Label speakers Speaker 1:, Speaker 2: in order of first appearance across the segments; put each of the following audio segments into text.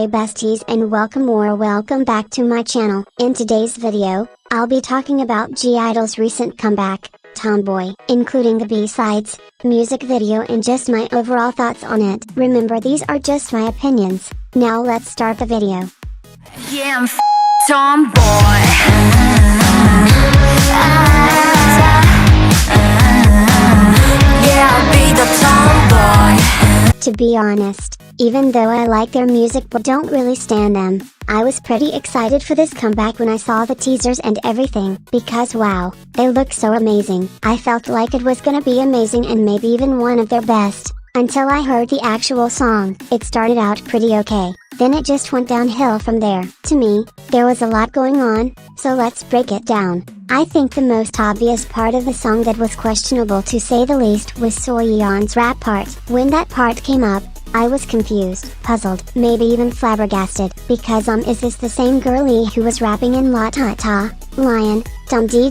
Speaker 1: Hey besties and welcome back to my channel. In today's video, I'll be talking about G-Idol's recent comeback, Tomboy, including the B-sides, music video and just my overall thoughts on it. Remember, these are just my opinions. Now let's start the video.
Speaker 2: Yeah, I'm tomboy. Yeah, I'll be the tomboy.
Speaker 1: To be honest, even though I like their music but don't really stand them, I was pretty excited for this comeback when I saw the teasers and everything, because wow, they look so amazing. I felt like it was gonna be amazing and maybe even one of their best, until I heard the actual song. It started out pretty okay, then it just went downhill from there. To me, there was a lot going on, so let's break it down. I think the most obvious part of the song that was questionable to say the least was Soyeon's rap part. When that part came up, I was confused, puzzled, maybe even flabbergasted, because is this the same girlie who was rapping in La Ta Ta, Lion, Dum Dee?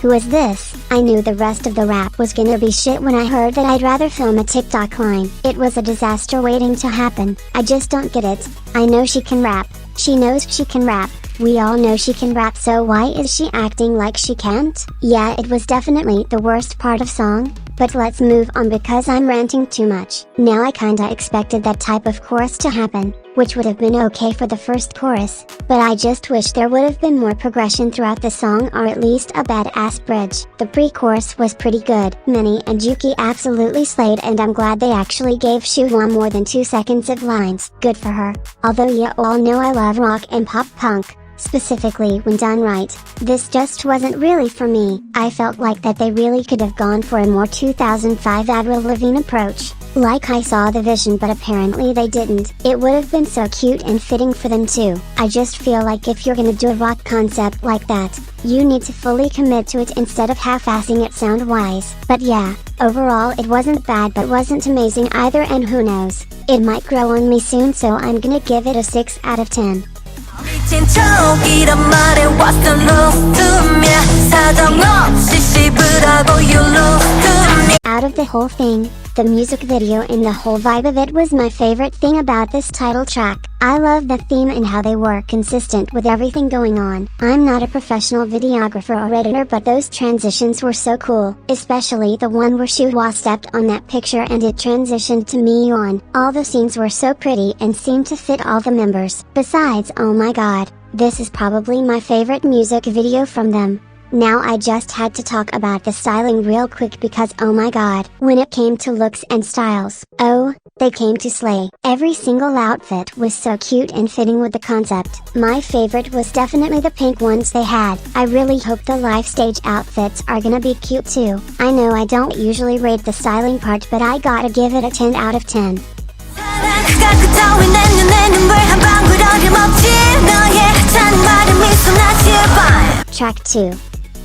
Speaker 1: Who is this? I knew the rest of the rap was gonna be shit when I heard that I'd rather film a TikTok line. It was a disaster waiting to happen. I just don't get it. I know she can rap. She knows she can rap. We all know she can rap, so why is she acting like she can't? Yeah, it was definitely the worst part of song, but let's move on because I'm ranting too much. Now I kinda expected that type of chorus to happen, which would have been okay for the first chorus, but I just wish there would have been more progression throughout the song or at least a badass bridge. The pre-chorus was pretty good. Minnie and Juki absolutely slayed and I'm glad they actually gave Suga more than 2 seconds of lines. Good for her. Although you all know I love rock and pop punk, specifically when done right, this just wasn't really for me. I felt like that they really could have gone for a more 2005 Avril Lavigne approach. Like I saw the vision but apparently they didn't. It would have been so cute and fitting for them too. I just feel like if you're gonna do a rock concept like that, you need to fully commit to it instead of half-assing it sound-wise. But yeah, overall it wasn't bad but wasn't amazing either, and who knows, it might grow on me soon, so I'm gonna give it a 6 out of 10.
Speaker 2: 미친 척이란 말에 what's the love to me 사정없이 씹으라고 you love to me.
Speaker 1: Out of the whole thing, the music video and the whole vibe of it was my favorite thing about this title track. I love the theme and how they were consistent with everything going on. I'm not a professional videographer or editor, but those transitions were so cool, especially the one where Suga stepped on that picture and it transitioned to Miyeon. All the scenes were so pretty and seemed to fit all the members. Besides, oh my god, this is probably my favorite music video from them. Now I just had to talk about the styling real quick because oh my god, when it came to looks and styles, oh, they came to slay. Every single outfit was so cute and fitting with the concept. My favorite was definitely the pink ones they had. I really hope the live stage outfits are gonna be cute too. I know I don't usually rate the styling part, but I gotta give it a 10 out of 10. Track 2.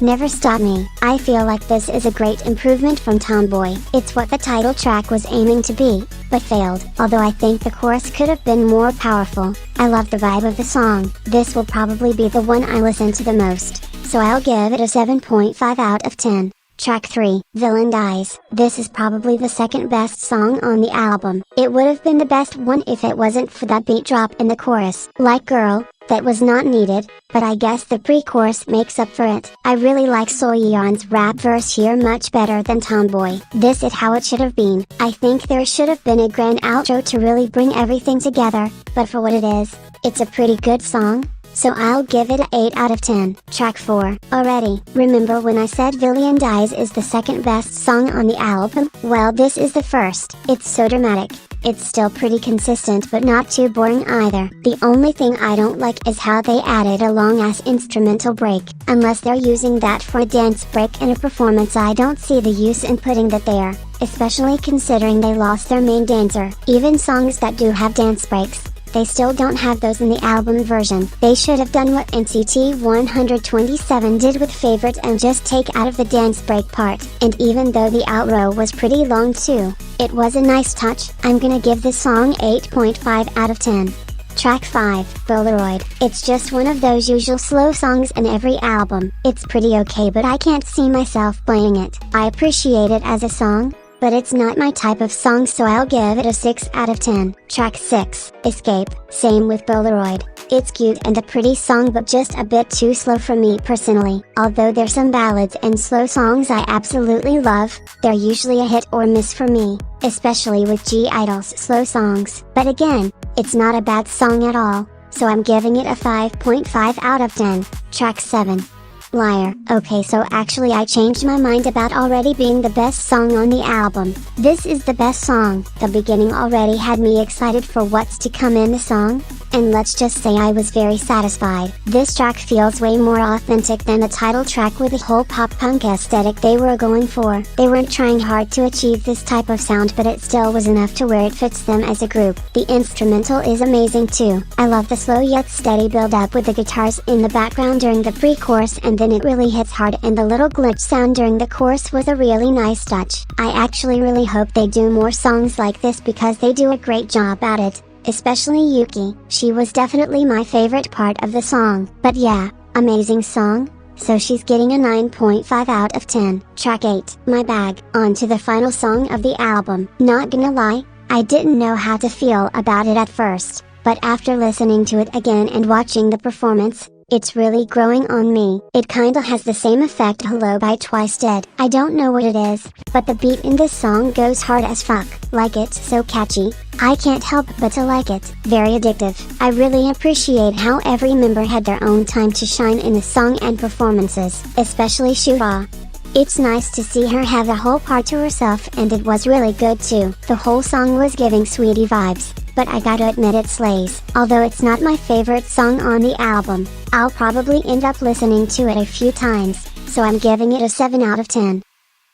Speaker 1: Never Stop Me. I feel like this is a great improvement from Tomboy. It's what the title track was aiming to be, but failed. Although I think the chorus could have been more powerful. I love the vibe of the song. This will probably be the one I listen to the most, so I'll give it a 7.5 out of 10. Track 3, Villain Dies. This is probably the second best song on the album. It would have been the best one if it wasn't for that beat drop in the chorus. Like girl, that was not needed, but I guess the pre-chorus makes up for it. I really like Soyeon's rap verse here much better than Tomboy. This is how it should have been. I think there should have been a grand outro to really bring everything together, but for what it is, it's a pretty good song, so I'll give it a 8 out of 10. Track 4, Already. Remember when I said Villain Dies is the second best song on the album? Well, this is the first. It's so dramatic. It's still pretty consistent but not too boring either. The only thing I don't like is how they added a long-ass instrumental break. Unless they're using that for a dance break in a performance, I don't see the use in putting that there, especially considering they lost their main dancer. Even songs that do have dance breaks, they still don't have those in the album version. They should have done what NCT 127 did with Favorite and just take out of the dance break part. And even though the outro was pretty long too, it was a nice touch. I'm gonna give this song 8.5 out of 10. Track 5, Polaroid. It's just one of those usual slow songs in every album. It's pretty okay but I can't see myself playing it. I appreciate it as a song, but it's not my type of song, so I'll give it a 6 out of 10. Track 6, Escape, same with Polaroid. It's cute and a pretty song, but just a bit too slow for me personally. Although there's some ballads and slow songs I absolutely love, they're usually a hit or miss for me, especially with G-Idol's slow songs. But again, it's not a bad song at all, so I'm giving it a 5.5 out of 10. Track 7, Liar. Okay, so actually I changed my mind about already being the best song on the album. This is the best song. The beginning already had me excited for what's to come in the song, and let's just say I was very satisfied. This track feels way more authentic than the title track with the whole pop punk aesthetic they were going for. They weren't trying hard to achieve this type of sound, but it still was enough to where it fits them as a group. The instrumental is amazing too. I love the slow yet steady build up with the guitars in the background during the pre-chorus, and then it really hits hard, and the little glitch sound during the chorus was a really nice touch. I actually really hope they do more songs like this because they do a great job at it. Especially Yuki, she was definitely my favorite part of the song. But yeah, amazing song, so she's getting a 9.5 out of 10. Track 8, My Bag. On to the final song of the album. Not gonna lie, I didn't know how to feel about it at first, but after listening to it again and watching the performance, it's really growing on me. It kinda has the same effect Hello by Twice did. I don't know what it is, but the beat in this song goes hard as fuck. Like, it's so catchy, I can't help but to like it. Very addictive. I really appreciate how every member had their own time to shine in the song and performances, especially Suga. It's nice to see her have a whole part to herself, and it was really good too. The whole song was giving sweetie vibes, but I gotta admit it slays. Although it's not my favorite song on the album, I'll probably end up listening to it a few times, so I'm giving it a 7 out of 10.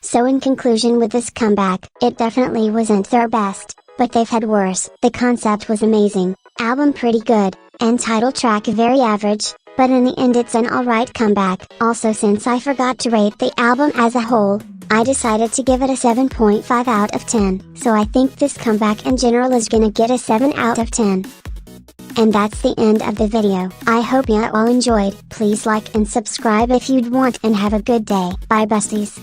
Speaker 1: So in conclusion, with this comeback, it definitely wasn't their best, but they've had worse. The concept was amazing, album pretty good, and title track very average, but in the end it's an alright comeback. Also, since I forgot to rate the album as a whole, I decided to give it a 7.5 out of 10. So I think this comeback in general is gonna get a 7 out of 10. And that's the end of the video. I hope you all enjoyed. Please like and subscribe if you'd want, and have a good day. Bye besties.